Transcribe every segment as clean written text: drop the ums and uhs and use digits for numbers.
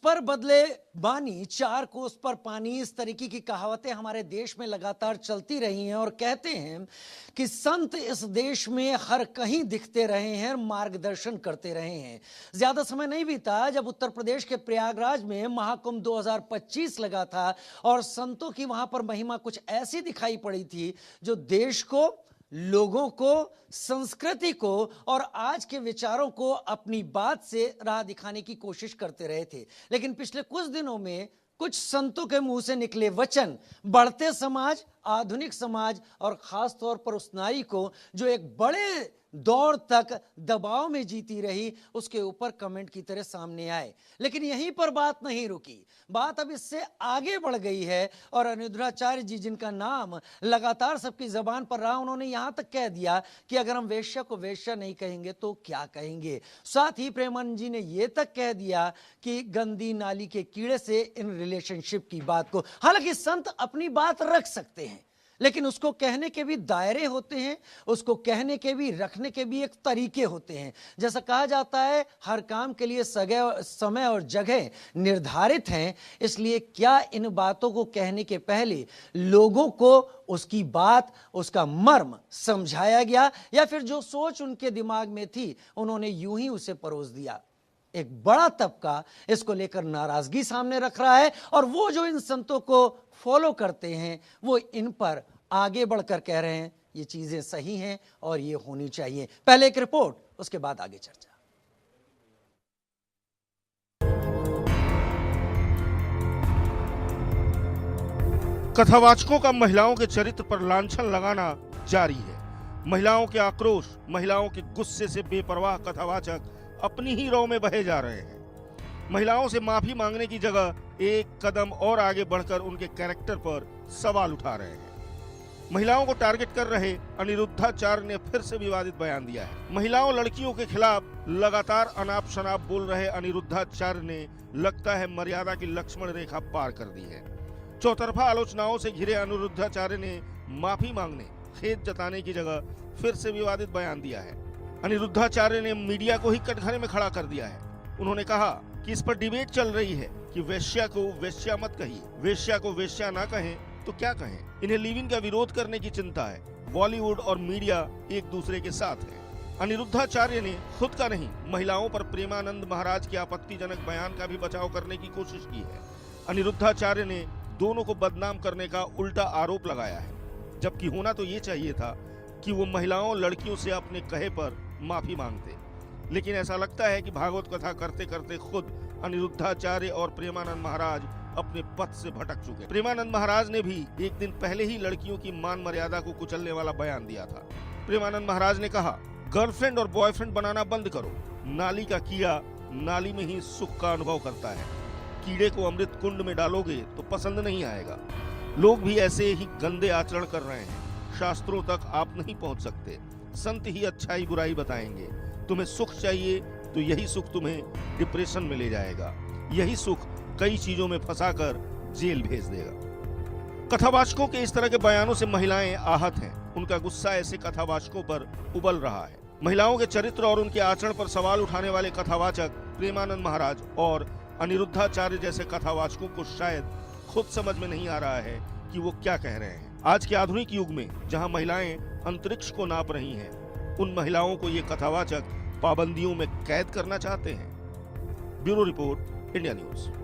पर बदले बानी चार कोस पर पानी, इस तरीके की कहावतें हमारे देश में लगातार चलती रही हैं और कहते हैं कि संत इस देश में हर कहीं दिखते रहे हैं, मार्गदर्शन करते रहे हैं। ज्यादा समय नहीं बीता जब उत्तर प्रदेश के प्रयागराज में महाकुंभ 2025 लगा था और संतों की वहां पर महिमा कुछ ऐसी दिखाई पड़ी थी जो देश को, लोगों को, संस्कृति को और आज के विचारों को अपनी बात से राह दिखाने की कोशिश करते रहे थे। लेकिन पिछले कुछ दिनों में कुछ संतों के मुंह से निकले वचन बढ़ते समाज, आधुनिक समाज और खास तौर पर उस नारी को जो एक बड़े दौर तक दबाव में जीती रही, उसके ऊपर कमेंट की तरह सामने आए। लेकिन यहीं पर बात नहीं रुकी, बात अब इससे आगे बढ़ गई है और अनिरुद्धाचार्य जी, जिनका नाम लगातार सबकी जबान पर रहा, उन्होंने यहां तक कह दिया कि अगर हम वेश्या को वेश्या नहीं कहेंगे तो क्या कहेंगे। साथ ही प्रेमानंद जी ने यह तक कह दिया कि गंदी नाली के कीड़े से इन रिलेशनशिप की बात को, हालांकि संत अपनी बात रख सकते हैं लेकिन उसको कहने के भी दायरे होते हैं, उसको कहने के भी, रखने के भी एक तरीके होते हैं। जैसा कहा जाता है हर काम के लिए समय और जगह निर्धारित हैं, इसलिए क्या इन बातों को कहने के पहले लोगों को उसकी बात, उसका मर्म समझाया गया या फिर जो सोच उनके दिमाग में थी उन्होंने यूं ही उसे परोस दिया। एक बड़ा तबका इसको लेकर नाराजगी सामने रख रहा है और वो जो इन संतों को फॉलो करते हैं वो इन पर आगे बढ़कर कह रहे हैं ये चीजें सही हैं और ये होनी चाहिए। पहले एक रिपोर्ट, उसके बाद आगे चर्चा। कथावाचकों का महिलाओं के चरित्र पर लांछन लगाना जारी है। महिलाओं के आक्रोश, महिलाओं के गुस्से से बेपरवाह कथावाचक अपनी ही रौ में बहे जा रहे हैं। महिलाओं से माफी मांगने की जगह एक कदम और आगे बढ़कर उनके कैरेक्टर पर सवाल उठा रहे हैं। महिलाओं को टारगेट कर रहे अनिरुद्धाचार्य ने फिर से विवादित बयान दिया है। महिलाओं, लड़कियों के खिलाफ लगातार अनाप शनाप बोल रहे अनिरुद्धाचार्य ने लगता है मर्यादा की लक्ष्मण रेखा पार कर दी है। चौतरफा आलोचनाओं से घिरे अनिरुद्धाचार्य ने माफी मांगने, खेद जताने की जगह फिर से विवादित बयान दिया है। अनिरुद्धाचार्य ने मीडिया को ही कटघरे में खड़ा कर दिया है। उन्होंने कहा कि इस पर डिबेट चल रही है कि वेश्या को वेश्या मत कहिए, वेश्या को वेश्या ना कहें तो क्या कहें। इन्हें लिव इन का विरोध करने की चिंता है। बॉलीवुड और मीडिया एक दूसरे के साथ है। अनिरुद्धाचार्य ने खुद का नहीं, महिलाओं पर प्रेमानंद महाराज के आपत्तिजनक बयान का भी बचाव करने की कोशिश की है। अनिरुद्धाचार्य ने दोनों को बदनाम करने का उल्टा आरोप लगाया है, जबकि होना तो ये चाहिए था कि वो महिलाओं, लड़कियों से अपने कहे पर माफी मांगते। लेकिन ऐसा लगता है कि भागवत कथा करते करते खुद अनिरुद्धाचार्य और प्रेमानंद महाराज अपने पथ से भटक चुके। प्रेमानंद महाराज ने भी एक दिन पहले ही लड़कियों की मान मर्यादा को कुचलने वाला बयान दिया था। प्रेमानंद महाराज ने कहा, गर्लफ्रेंड और बॉयफ्रेंड बनाना बंद करो। नाली का कीड़ा नाली में ही सुख का अनुभव करता है। कीड़े को अमृत कुंड में डालोगे तो पसंद नहीं आएगा। लोग भी ऐसे ही गंदे आचरण कर रहे हैं। शास्त्रों तक आप नहीं पहुंच सकते। संत ही अच्छाई बुराई बताएंगे। तुम्हें सुख चाहिए तो यही सुख तुम्हें डिप्रेशन में ले जाएगा। यही सुख कई चीजों में फंसाकर जेल भेज देगा। कथावाचकों के इस तरह के बयानों से महिलाएं आहत हैं। उनका गुस्सा ऐसे कथावाचकों पर उबल रहा है। महिलाओं के चरित्र और उनके आचरण पर सवाल उठाने वाले कथावाचक प्रेमानंद महाराज और अनिरुद्धाचार्य जैसे कथावाचकों को शायद खुद समझ में नहीं आ रहा है कि वो क्या कह रहे हैं। आज के आधुनिक युग में जहां महिलाएं अंतरिक्ष को नाप रही हैं, उन महिलाओं को ये कथावाचक पाबंदियों में कैद करना चाहते हैं। Bureau report, India news.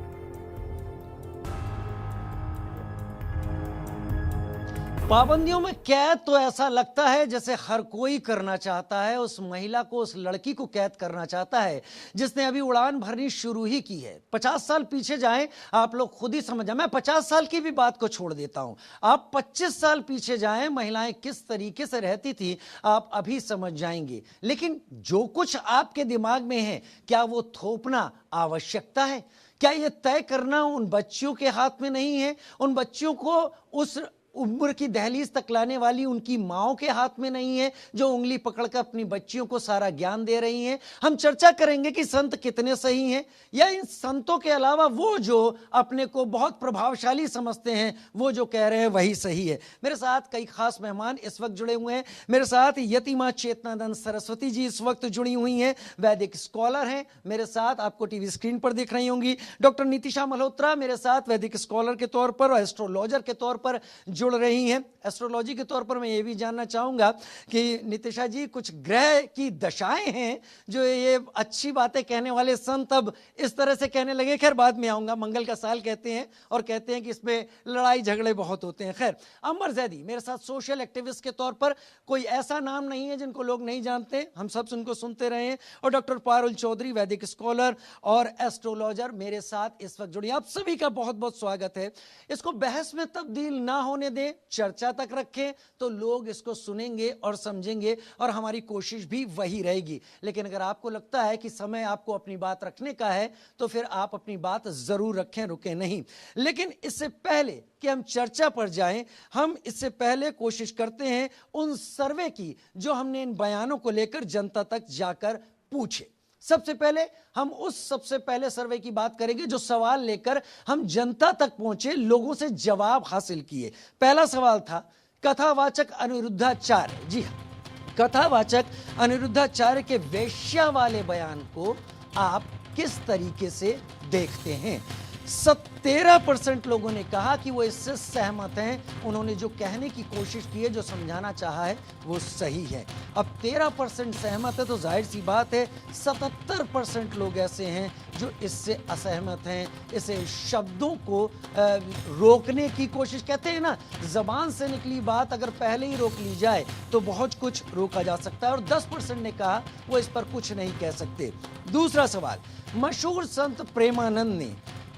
पाबंदियों में कैद तो ऐसा लगता है जैसे हर कोई करना चाहता है। उस महिला को, उस लड़की को कैद करना चाहता है जिसने अभी उड़ान भरनी शुरू ही की है। 50 साल पीछे जाएं, आप लोग खुद ही समझ जाए। मैं 50 साल की भी बात को छोड़ देता हूं, आप 25 साल पीछे जाएं, महिलाएं किस तरीके से रहती थी आप अभी समझ जाएंगे। लेकिन जो कुछ आपके दिमाग में है, क्या वो थोपना आवश्यकता है? क्या ये तय करना उन बच्चियों के हाथ में नहीं है? उन बच्चियों को उस उम्र की दहलीज तक लाने वाली उनकी माओं के हाथ में नहीं है, जो उंगली पकड़कर अपनी बच्चियों को सारा ज्ञान दे रही हैं। हम चर्चा करेंगे कि संत कितने सही हैं, या इन संतों के अलावा वो जो अपने को बहुत प्रभावशाली समझते हैं, वो जो कह रहे हैं वही सही है। मेरे साथ कई खास मेहमान इस वक्त जुड़े हुए हैं। मेरे साथ यतिमा चेतनानंद सरस्वती जी इस वक्त जुड़ी हुई हैं, वैदिक स्कॉलर हैं। मेरे साथ आपको टीवी स्क्रीन पर दिख रही होंगी डॉक्टर नीतिशा मल्होत्रा मेरे साथ वैदिक स्कॉलर के तौर पर और एस्ट्रोलॉजर के तौर पर जुड़ रही हैं। एस्ट्रोलॉजी के तौर पर मैं ये भी जानना चाहूंगा कि नीतिशा जी, कुछ ग्रह की दशाएं हैं जो ये अच्छी बातें कहने वाले संत अब इस तरह से कहने लगे। खैर बाद में आऊंगा, मंगल का साल कहते हैं और कहते हैं कि इसमें लड़ाई झगड़े बहुत होते हैं। खैर, अमर जैदी मेरे साथ सोशल एक्टिविस्ट के तौर पर, कोई ऐसा नाम नहीं है जिनको लोग नहीं जानते, हम सब उनको सुनते रहे हैं। और डॉक्टर पारुल चौधरी वैदिक स्कॉलर और एस्ट्रोलॉजर मेरे साथ इस वक्त जुड़ी। आप सभी का बहुत बहुत स्वागत है। इसको बहस में तब्दील ना होने दें, चर्चा तक रखें, तो लोग इसको सुनेंगे और समझेंगे और हमारी कोशिश भी वही रहेगी। लेकिन अगर आपको लगता है कि समय आपको अपनी बात रखने का है तो फिर आप अपनी बात जरूर रखें, रुके नहीं। लेकिन इससे पहले कि हम चर्चा पर जाएं, हम इससे पहले कोशिश करते हैं उन सर्वे की जो हमने इन बयानों को लेकर जनता तक जाकर पूछे। सबसे पहले हम उस सबसे पहले सर्वे की बात करेंगे जो सवाल लेकर हम जनता तक पहुंचे, लोगों से जवाब हासिल किए। पहला सवाल था कथावाचक अनिरुद्धाचार्य, जी हाँ, कथावाचक अनिरुद्धाचार्य के वेश्या वाले बयान को आप किस तरीके से देखते हैं? 17% लोगों ने कहा कि वो इससे सहमत हैं। उन्होंने जो कहने की कोशिश की है, जो समझाना चाहा है, वो सही है। अब 13% सहमत है, तो जाहिर सी बात है 77% लोग ऐसे हैं जो इससे असहमत हैं। इसे शब्दों को रोकने की कोशिश, कहते हैं ना, जबान से निकली बात अगर पहले ही रोक ली जाए तो बहुत कुछ रोका जा सकता है। और 10% ने कहा वो इस पर कुछ नहीं कह सकते। दूसरा सवाल, मशहूर संत प्रेमानंद ने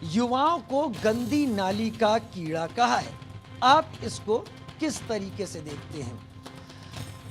युवाओं को गंदी नाली का कीड़ा कहा है। आप इसको किस तरीके से देखते हैं?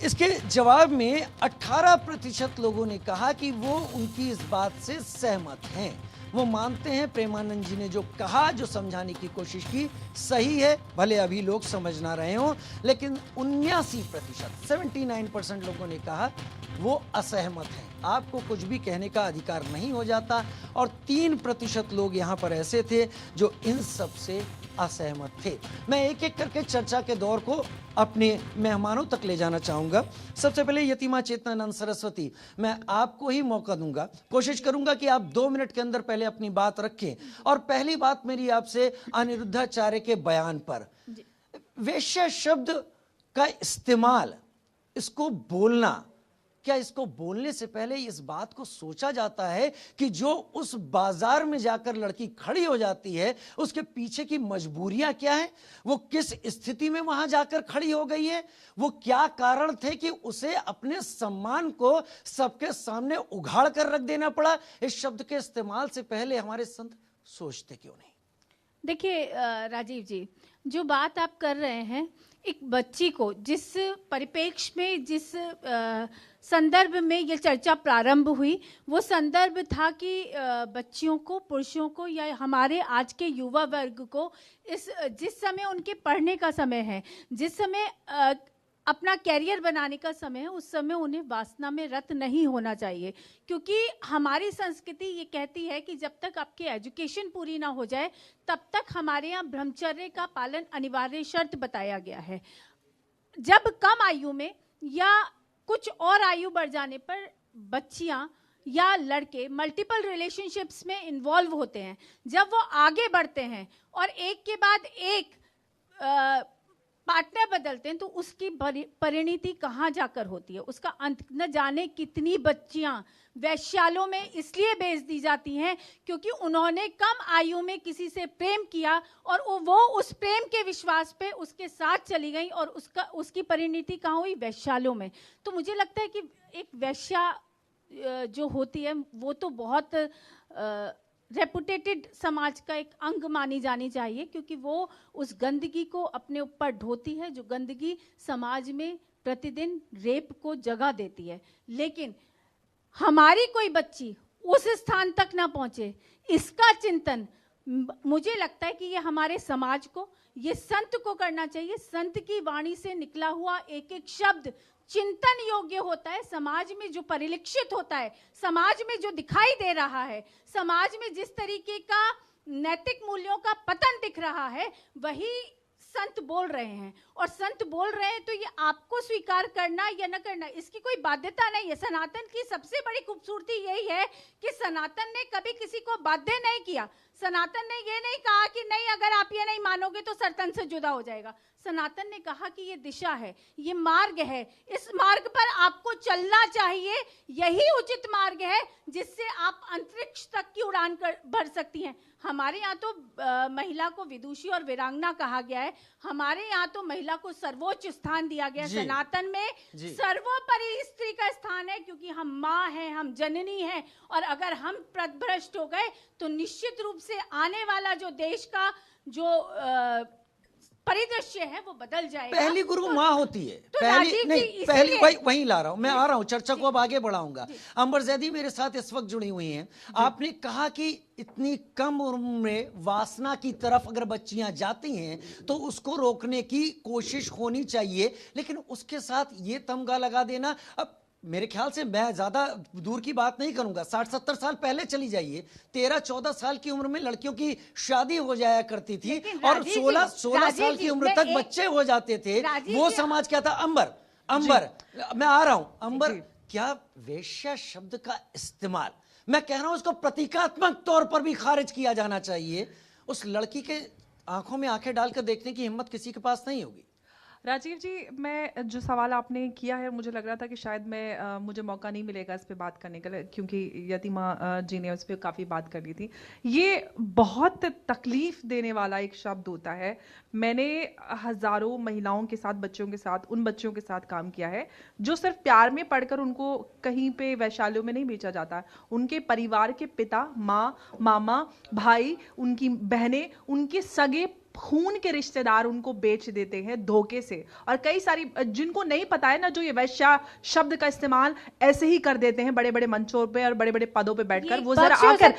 इसके जवाब में 18% लोगों ने कहा कि वो उनकी इस बात से सहमत हैं। वो मानते हैं प्रेमानंद जी ने जो कहा, जो समझाने की कोशिश की, सही है, भले अभी लोग समझ ना रहे हों। लेकिन 79%, 79% लोगों ने कहा वो असहमत हैं। आपको कुछ भी कहने का अधिकार नहीं हो जाता। और 3% लोग यहाँ पर ऐसे थे जो इन सब से असहमत थे। मैं एक एक करके चर्चा के दौर को अपने मेहमानों तक ले जाना चाहूंगा। सबसे पहले यतिमा चेतनानंद सरस्वती, मैं आपको ही मौका दूंगा। कोशिश करूंगा कि आप 2 मिनट के अंदर पहले अपनी बात रखें। और पहली बात मेरी आपसे अनिरुद्धाचार्य के बयान पर, वेश्या शब्द का इस्तेमाल, इसको बोलना, क्या इसको बोलने से पहले इस बात को सोचा जाता है कि जो उस बाजार में जाकर लड़की खड़ी हो जाती है उसके पीछे की मजबूरियां क्या है? वो किस स्थिति में वहां जाकर खड़ी हो गई है? वो क्या कारण थे कि उसे अपने सम्मान को सबके सामने उघाड़ कर रख देना पड़ा? इस शब्द के इस्तेमाल से पहले हमारे संत सोचते क्यों नहीं? देखिए राजीव जी, जो बात आप कर रहे हैं, एक बच्ची को जिस परिप्रेक्ष्य में, जिस संदर्भ में ये चर्चा प्रारंभ हुई, वो संदर्भ था कि बच्चियों को, पुरुषों को, या हमारे आज के युवा वर्ग को जिस समय उनके पढ़ने का समय है, जिस समय अपना कैरियर बनाने का समय है, उस समय उन्हें वासना में रत नहीं होना चाहिए। क्योंकि हमारी संस्कृति ये कहती है कि जब तक आपकी एजुकेशन पूरी ना हो जाए तब तक हमारे यहाँ ब्रह्मचर्य का पालन अनिवार्य शर्त बताया गया है। जब कम आयु में या कुछ और आयु बढ़ जाने पर बच्चियाँ या लड़के मल्टीपल रिलेशनशिप्स में इन्वॉल्व होते हैं, जब वो आगे बढ़ते हैं और एक के बाद एक पार्टनर बदलते हैं, तो उसकी परिणति कहाँ जाकर होती है, उसका अंत न जाने कितनी बच्चियां वैश्यालों में इसलिए भेज दी जाती हैं क्योंकि उन्होंने कम आयु में किसी से प्रेम किया और वो उस प्रेम के विश्वास पे उसके साथ चली गई और उसकी परिणति कहाँ हुई? वैश्यालों में। तो मुझे लगता है कि एक वैश्या जो होती है वो तो बहुत रेपुटेटेड समाज का एक अंग मानी जानी चाहिए, क्योंकि वो उस गंदगी को अपने ऊपर ढोती है जो गंदगी समाज में प्रतिदिन रेप को जगह देती है। लेकिन हमारी कोई बच्ची उस स्थान तक ना पहुंचे, इसका चिंतन मुझे लगता है कि ये हमारे समाज को, ये संत को करना चाहिए। संत की वाणी से निकला हुआ एक एक शब्द चिंतन योग्य होता है। समाज में जो परिलक्षित होता है, समाज में जो दिखाई दे रहा है, समाज में जिस तरीके का नैतिक मूल्यों का पतन दिख रहा है, वही संत बोल रहे हैं। और संत बोल रहे हैं तो ये आपको स्वीकार करना या न करना, इसकी कोई बाध्यता नहीं है। सनातन की सबसे बड़ी खूबसूरती यही है कि सनातन ने कभी किसी को बाध्य नहीं किया। सनातन ने ये नहीं कहा कि नहीं, अगर आप ये नहीं मानोगे तो सनातन से जुदा हो जाएगा। सनातन ने कहा कि ये दिशा है, ये मार्ग है, इस मार्ग पर आपको चलना चाहिए। यही उचित मार्ग है जिससे आप अंतरिक्ष तक की उड़ान भर सकती हैं। हमारे यहाँ तो महिला को विदुषी और वीरांगना कहा गया है। हमारे यहाँ तो महिला को सर्वोच्च स्थान दिया गया। सनातन में सर्वोपरि स्त्री का स्थान है, क्योंकि हम माँ हैं, हम जननी हैं। और अगर हम पथभ्रष्ट हो गए तो निश्चित रूप से आने वाला जो देश का जो परिदृश्य है वो बदल जाएगा। पहली गुरु माँ होती है। तो पहली नहीं, पहली वहीं ला रहा हूं मैं, आ रहा हूं, चर्चा को अब आगे बढ़ाऊंगा। अंबर जैदी मेरे साथ इस वक्त जुड़ी हुई हैं। आपने कहा कि इतनी कम उम्र में वासना की तरफ अगर बच्चियां जाती हैं तो उसको रोकने की कोशिश होनी चाहिए, लेकिन उसके साथ ये तमगा लगा देना, अब मेरे ख्याल से मैं ज्यादा दूर की बात नहीं करूंगा, 60-70 साल पहले चली जाइए, 13-14 साल की उम्र में लड़कियों की शादी हो जाया करती थी और 16 साल की उम्र तक बच्चे हो जाते थे। वो समाज क्या था? अंबर मैं आ रहा हूं। अंबर, क्या वेश्या शब्द का इस्तेमाल, मैं कह रहा हूं उसको प्रतीकात्मक तौर पर भी खारिज किया जाना चाहिए। उस लड़की के आंखों में आंखें डालकर देखने की हिम्मत किसी के पास नहीं होगी। राजीव जी, मैं जो सवाल आपने किया है, मुझे लग रहा था कि शायद मुझे मौका नहीं मिलेगा इस पे बात करने के लिए, क्योंकि यतिमा जी ने उस पर काफ़ी बात कर ली थी। ये बहुत तकलीफ देने वाला एक शब्द होता है। मैंने हज़ारों महिलाओं के साथ, बच्चों के साथ, उन बच्चों के साथ काम किया है जो सिर्फ प्यार में पढ़कर उनको कहीं पे वैशालियों में नहीं बेचा जाता। उनके परिवार के पिता, माँ, मामा, भाई, उनकी बहनें, उनके सगे खून के रिश्तेदार उनको बेच देते हैं धोखे से। और कई सारी जिनको नहीं पता है ना, जो ये वैश्या शब्द का इस्तेमाल ऐसे ही कर देते हैं बड़े बड़े मंचों पे और बड़े बड़े पदों पे बैठकर। वो जरा आकर,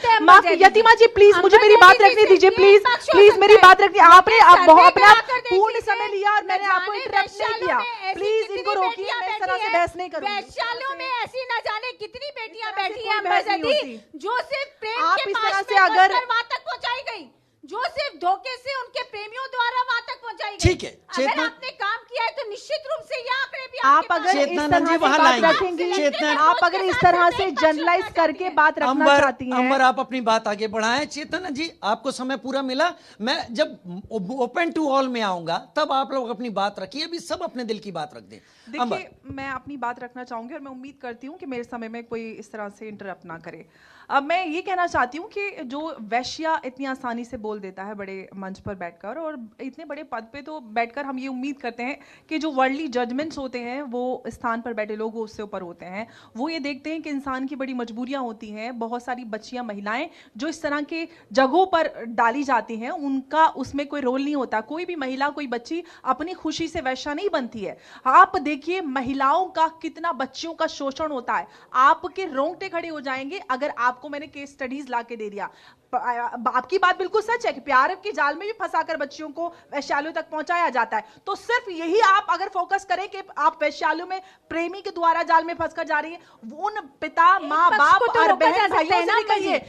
यतिमा जी प्लीज मुझे मेरी बात रखने दीजिए, प्लीज प्लीज मेरी बात रखिए। आपने अपना पूर्ण समय लिया और मैंने आपको इंटरप्ट नहीं किया। प्लीज इनको रोकिए, मैं इस तरह से बहस नहीं करूंगी। वैश्यालियों में ऐसी न जाने कितनी बेटियां बैठी हैं जो सिर्फ प्रेम के पास से अगर वहां तक पहुंचाई गई, जो सिर्फ धोखे से उनके प्रेमियों द्वारा वहां तक पहुंचाई गई। ठीक है, अगर आपने काम किया है तो निश्चित रूप से ये आंकड़े भी आप अगर इस तरह से बात रखेंगे, आप अगर इस तरह से जनरलाइज करके बात रखना चाहती हैं। अंबर, आप अपनी बात आगे बढ़ाएं। चेतन जी, आपको समय पूरा मिला, मैं जब ओपन टू ऑल में आऊंगा तब आप लोग अपनी बात रखिए। अभी सब अपने दिल की बात रख दें। देखिए, मैं अपनी बात रखना चाहूंगी और मैं उम्मीद करती हूँ कि मेरे समय में कोई इस तरह से इंटरप्ट ना करे। अब मैं ये कहना चाहती हूँ कि जो वैश्या इतनी आसानी से बोल देता है बड़े मंच पर बैठकर, और इतने बड़े पद पे तो बैठकर हम ये उम्मीद करते हैं कि जो वर्ल्डली जजमेंट्स होते हैं वो स्थान पर बैठे लोग उससे ऊपर होते हैं। वो ये देखते हैं कि इंसान की बड़ी मजबूरियां होती हैं। बहुत सारी बच्चियां, महिलाएं जो इस तरह के जगहों पर डाली जाती हैं, उनका उसमें कोई रोल नहीं होता। कोई भी महिला, कोई बच्ची अपनी खुशी से वैश्या नहीं बनती है। आप देखिए महिलाओं का कितना बच्चियों का शोषण होता है। आपके रोंगटे खड़े हो जाएंगे अगर आपको मैंने केस स्टडीज लाके दे दिया। आपकी बात बिल्कुल सच है कि प्यार के जाल में भी फंसाकर बच्चियों को वैश्यालयों तक पहुंचाया जाता है। तो सिर्फ यही आप अगर फोकस करें कि आप वैश्यालयों में प्रेमी के द्वारा जाल में फंसकर जा रही है, उन पिता, माँ, बाप और बहन भाइयों से कहिए।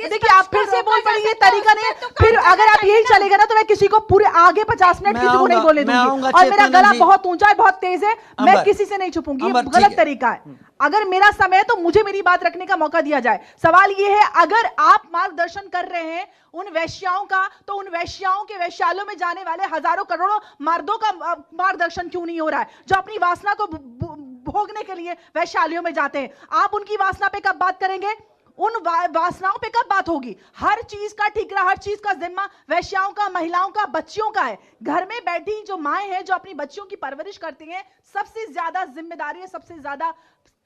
देखिए, आप फिर से बोल पड़ी, ये तरीका नहीं है। फिर अगर आप यही चलेगा ना तो मैं किसी को पूरे आगे 50 मिनट किसी को नहीं बोले दूंगी। और मेरा गला बहुत ऊंचा है, बहुत तेज है, मैं किसी से नहीं छुपूंगी। ये गलत तरीका है। अगर मेरा समय है तो मुझे मेरी बात रखने का मौका दिया जाए। सवाल ये है, अगर आप मार्गदर्शन कर रहे हैं उन वैश्याओं का, तो उन वैश्याओं के वैश्यालयों में जाने वाले हजारों करोड़ों मर्दों का मार्गदर्शन क्यों नहीं हो रहा है, जो अपनी वासना को भोगने के लिए वैश्यालयों में जाते हैं? आप उनकी वासना पे कब बात करेंगे? उन वासनाओं पे कब बात होगी? हर चीज का ठिकरा, हर चीज का जिम्मा वैश्याओं का, महिलाओं का, बच्चियों का है। घर में बैठी जो माएं हैं, जो अपनी बच्चियों की परवरिश करती हैं, सबसे ज्यादा जिम्मेदारी है, सबसे ज्यादा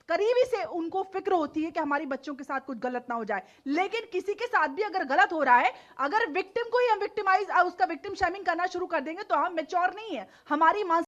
करीबी से उनको फिक्र होती है कि हमारी बच्चों के साथ कुछ गलत ना हो जाए। लेकिन किसी के साथ भी अगर गलत हो रहा है, अगर विक्टिम को ही हम उसका विक्टिम शेमिंग करना शुरू कर देंगे तो हम मैच्योर नहीं है। हमारी